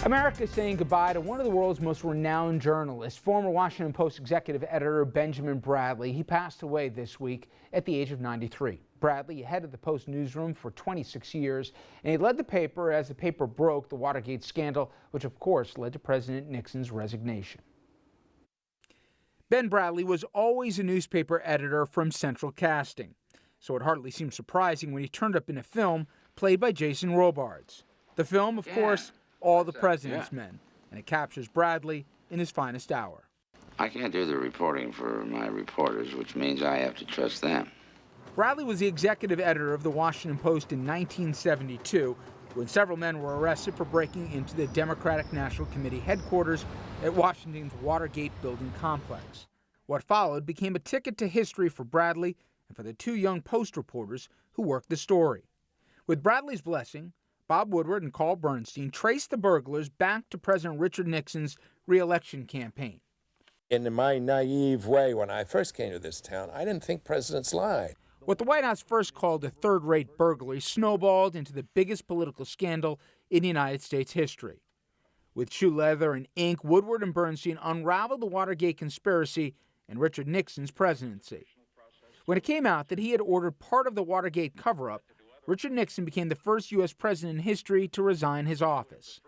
America is saying goodbye to one of the world's most renowned journalists, former Washington Post executive editor Ben Bradlee. He passed away this week at the age of 93. Bradlee headed the Post newsroom for 26 years, and he led the paper as the paper broke the Watergate scandal, which of course led to President Nixon's resignation. Ben Bradlee was always a newspaper editor from Central Casting, so it hardly seemed surprising when he turned up in a film played by Jason Robards. The film, of course, All the President's Men, and it captures Bradlee in his finest hour. I can't do the reporting for my reporters, which means I have to trust them. Bradlee was the executive editor of the Washington Post in 1972, when several men were arrested for breaking into the Democratic National Committee headquarters at Washington's Watergate building complex. What followed became a ticket to history for Bradlee and for the two young Post reporters who worked the story. With Bradlee's blessing, Bob Woodward and Carl Bernstein traced the burglars back to President Richard Nixon's re-election campaign. In my naive way, when I first came to this town, I didn't think presidents lied. What the White House first called a third-rate burglary snowballed into the biggest political scandal in United States history. With shoe leather and ink, Woodward and Bernstein unraveled the Watergate conspiracy and Richard Nixon's presidency. When it came out that he had ordered part of the Watergate cover-up, Richard Nixon became the first U.S. president in history to resign his office.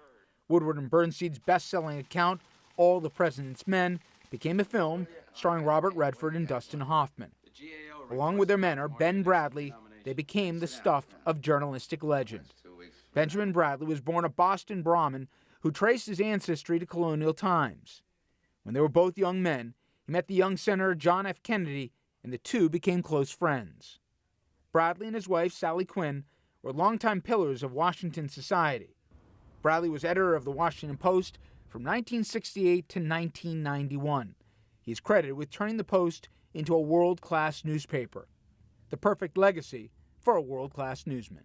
Woodward and Bernstein's best-selling account, All the President's Men, became a film starring Robert Redford and Dustin Hoffman. Along with their mentor, Ben Bradlee, they became the stuff of journalistic legend. Benjamin Bradlee was born a Boston Brahmin who traced his ancestry to colonial times. When they were both young men, he met the young Senator John F. Kennedy, and the two became close friends. Bradlee and his wife, Sally Quinn, were longtime pillars of Washington society. Bradlee was editor of the Washington Post from 1968 to 1991. He is credited with turning the Post into a world-class newspaper. The perfect legacy for a world-class newsman.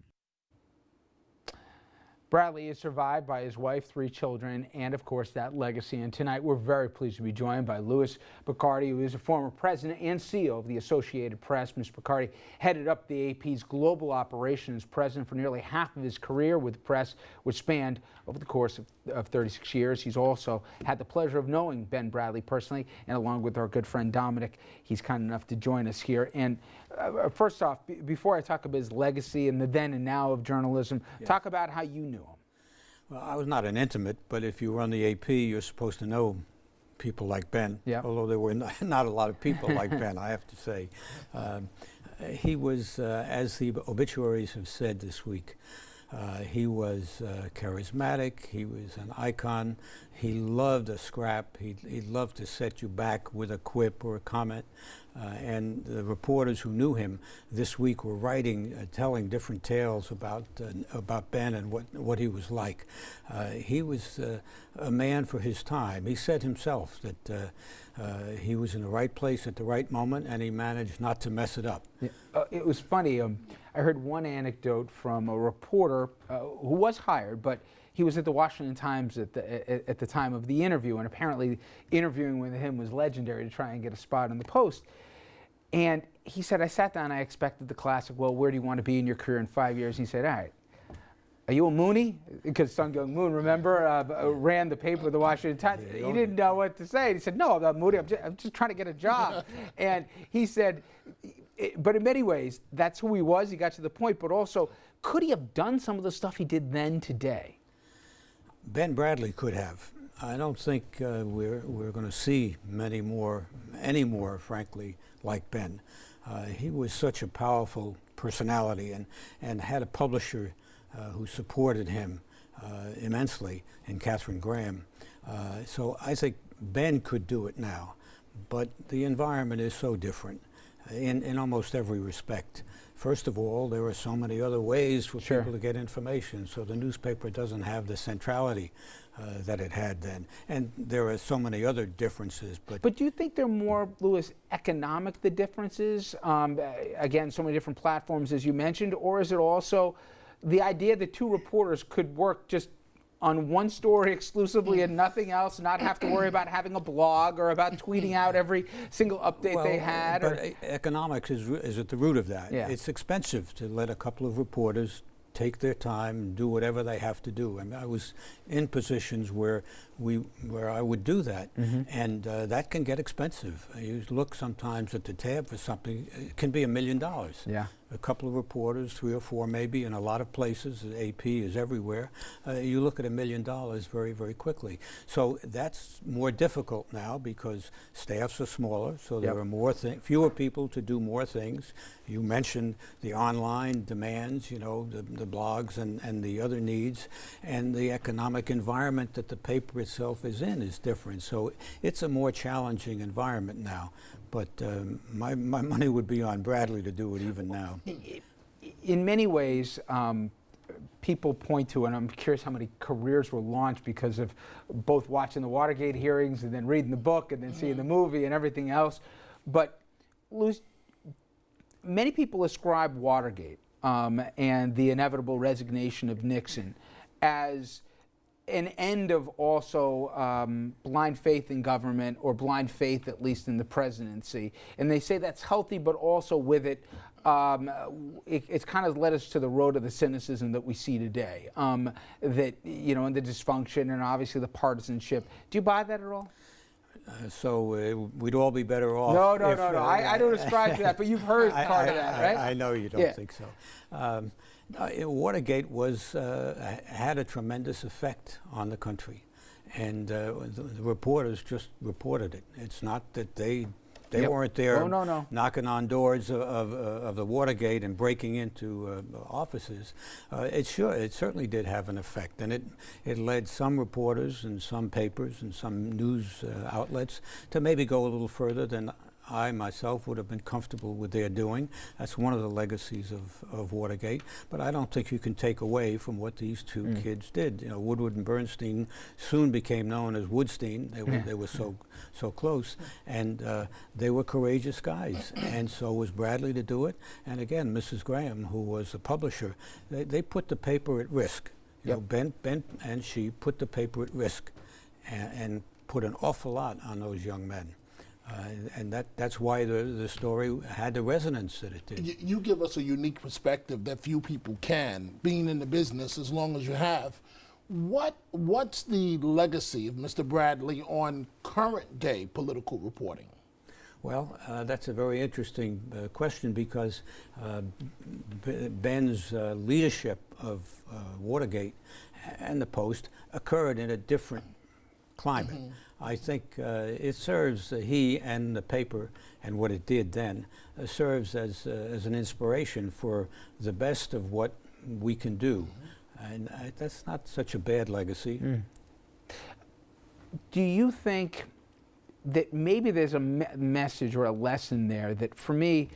Bradlee is survived by his wife, 3 children, and of course that legacy. And tonight we're very pleased to be joined by Louis Picardi, who is a former president and CEO of the Associated Press. Mr. Picardi headed up the AP's global operations president for nearly half of his career with the press, which spanned over the course of 36 years. He's also had the pleasure of knowing Ben Bradlee personally, and along with our good friend Dominic, he's kind enough to join us here. And first off, before I talk about his legacy and the then and now of journalism, talk about how you knew him. Well, I was not an intimate, but if you run the AP, you're supposed to know people like Ben, although there were not a lot of people like Ben, I have to say. He was, as the obituaries have said this week, he was charismatic, he was an icon, he loved a scrap, he loved to set you back with a quip or a comment, and the reporters who knew him this week were writing, telling different tales about Ben and what he was like. He was a man for his time. He said himself that he was in the right place at the right moment, and he managed not to mess it up. It was funny. I heard one anecdote from a reporter who was hired, but he was at the Washington Times at the time of the interview, and apparently interviewing with him was legendary to try and get a spot on the Post. And he said, I sat down, I expected the classic, well, where do you want to be in your career in 5 years? And he said, all right, are you a Moonie? Because Sun Myung Moon, remember, ran the paper, the Washington Times. He didn't know what to say. He said, no, I'm not Moody, I'm just trying to get a job. And he said, but in many ways, that's who he was. He got to the point, but also, could he have done some of the stuff he did then today? Ben Bradlee could have. I don't think we're going to see any more, frankly, like Ben. He was such a powerful personality and had a publisher who supported him immensely in Katharine Graham. So I think Ben could do it now, but the environment is so different in almost every respect. First of all, there are so many other ways for people to get information, so the newspaper doesn't have the centrality that it had then. And there are so many other differences. But do you think they're more, Louis, economic, the differences? Again, so many different platforms, as you mentioned, or is it also the idea that 2 reporters could work just on one story exclusively and nothing else, not have to worry about having a blog or about tweeting out every single update they had? But economics is at the root of that. Yeah. It's expensive to let a couple of reporters take their time and do whatever they have to do. I mean, I was in positions where I would do that, and that can get expensive. You look sometimes at the tab for something, it can be $1 million. Yeah. A couple of reporters, 3 or 4 maybe, in a lot of places. The AP is everywhere. You look at $1 million very, very quickly. So that's more difficult now because staffs are smaller, so there are fewer people to do more things. You mentioned the online demands, you know, the blogs and the other needs, and the economic environment that the paper itself is in is different. So it's a more challenging environment now. But my money would be on Bradlee to do it even now. In many ways, people point to, and I'm curious how many careers were launched because of both watching the Watergate hearings and then reading the book and then seeing the movie and everything else. But many people ascribe Watergate and the inevitable resignation of Nixon as an end of also blind faith in government, or blind faith at least in the presidency. And they say that's healthy, but also with it, it's kind of led us to the road of the cynicism that we see today, that, you know, and the dysfunction and obviously the partisanship. Do you buy that at all? So we'd all be better off. No. I don't ascribe to that, but you've heard part of that, right? I know you don't think so. Watergate had a tremendous effect on the country, and the reporters just reported it. It's not that they weren't there knocking on doors of the Watergate and breaking into offices. It certainly did have an effect, and it led some reporters and some papers and some news outlets to maybe go a little further than I myself would have been comfortable with their doing. That's one of the legacies of Watergate. But I don't think you can take away from what these two kids did. You know, Woodward and Bernstein soon became known as Woodstein. They were so close, and they were courageous guys. And so was Bradlee to do it. And again, Mrs. Graham, who was the publisher, they put the paper at risk. You know, Ben and she put the paper at risk, and put an awful lot on those young men. And that's why the story had the resonance that it did. You give us a unique perspective that few people can, being in the business as long as you have. What's the legacy of Mr. Bradlee on current day political reporting? Well, that's a very interesting question, because Ben's leadership of Watergate and the Post occurred in a different climate. I think it serves, he and the paper and what it did then, serves as an inspiration for the best of what we can do. And that's not such a bad legacy. Do you think that maybe there's a message or a lesson there that, for me,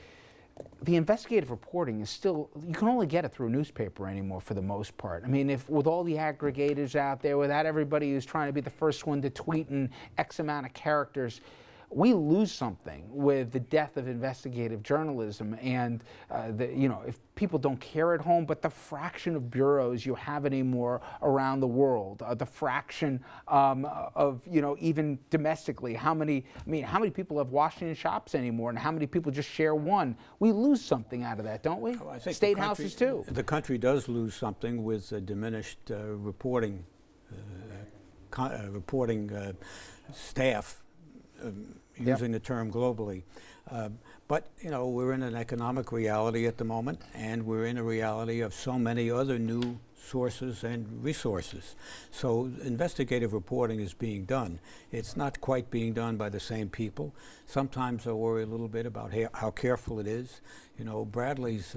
the investigative reporting is still, you can only get it through a newspaper anymore for the most part. I mean, if with all the aggregators out there, without everybody who's trying to be the first one to tweet in X amount of characters, we lose something with the death of investigative journalism. And you know, if people don't care at home, but the fraction of bureaus you have anymore around the world, the fraction of, you know, even domestically, how many people have Washington shops anymore, and how many people just share one? We lose something out of that, don't we? I think State houses too. The country does lose something with diminished reporting staff. Using the term globally. But, you know, we're in an economic reality at the moment, and we're in a reality of so many other new sources and resources. So investigative reporting is being done. It's not quite being done by the same people. Sometimes I worry a little bit about how careful it is. You know, Bradlee's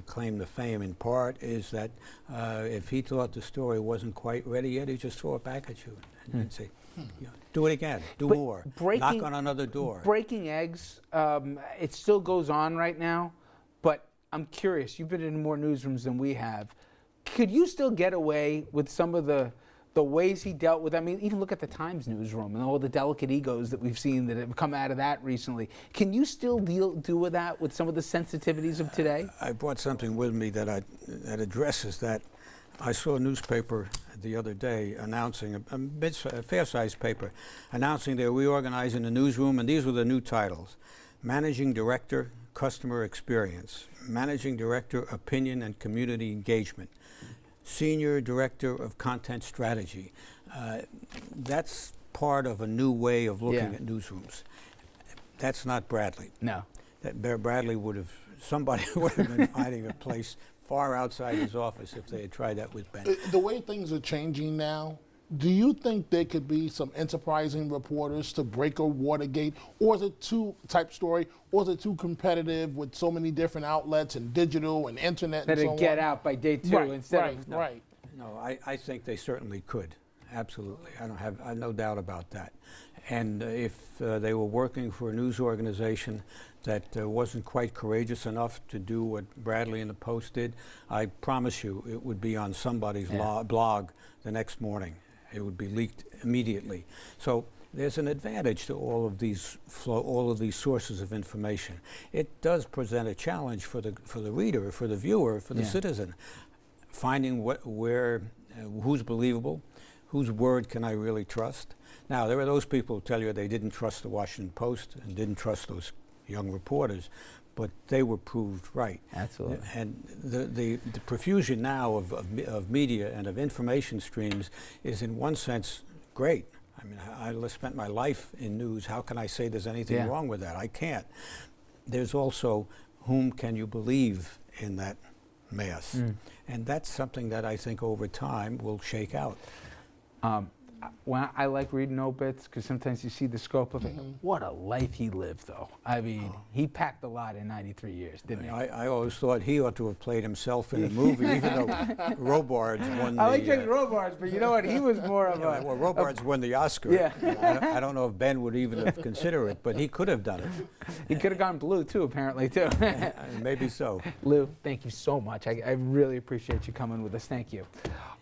claim to fame in part is that if he thought the story wasn't quite ready yet, he'd just throw it back at you and say, you know, do it again, do more, knock on another door. Breaking eggs, it still goes on right now, but I'm curious, you've been in more newsrooms than we have. Could you still get away with some of the ways he dealt with, I mean, even look at the Times newsroom and all the delicate egos that we've seen that have come out of that recently. Can you still do with that, with some of the sensitivities of today? I brought something with me that addresses that. I saw a newspaper the other day announcing, a fair-sized paper, announcing they're reorganizing the newsroom, and these were the new titles. Managing Director, Customer Experience, Managing Director, Opinion and Community Engagement, Senior Director of Content Strategy. That's part of a new way of looking at newsrooms. That's not Bradlee. No. Bradlee would have, somebody would have been finding a place far outside his office if they had tried that with Ben. The way things are changing now, do you think there could be some enterprising reporters to break a Watergate, or is it too type story, or is it too competitive with so many different outlets and digital and internet and so on? That'd get out by day 2 instead of... Right. No, I think they certainly could. Absolutely. I have no doubt about that. And if they were working for a news organization that wasn't quite courageous enough to do what Bradlee and the Post did, I promise you it would be on somebody's blog the next morning. It would be leaked immediately. So there's an advantage to all of these sources of information. It does present a challenge for the reader, for the viewer, for the citizen, finding who's believable, whose word can I really trust. Now, there are those people who tell you they didn't trust the Washington Post and didn't trust those young reporters, but they were proved right. Absolutely. And the profusion now of media and of information streams is in one sense great. I mean, I spent my life in news. How can I say there's anything wrong with that? I can't. There's also whom can you believe in that mass? And that's something that I think over time will shake out. When I like reading obits because sometimes you see the scope of it. What a life he lived, though. I mean, he packed a lot in 93 years, didn't he? I always thought he ought to have played himself in a movie, even though Robards won I like Jake Robards, but you know what? He was more of a... Well, Robards won the Oscar. Yeah. I don't know if Ben would even have considered it, but he could have done it. He could have gone blue, too, apparently, too. Maybe so. Lou, thank you so much. I really appreciate you coming with us. Thank you.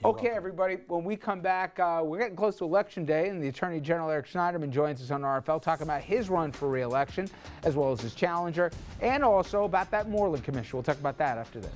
Okay, everybody, when we come back, we're getting close to Election Day, and the Attorney General Eric Schneiderman joins us on RFL talking about his run for re-election, as well as his challenger, and also about that Moreland Commission. We'll talk about that after this.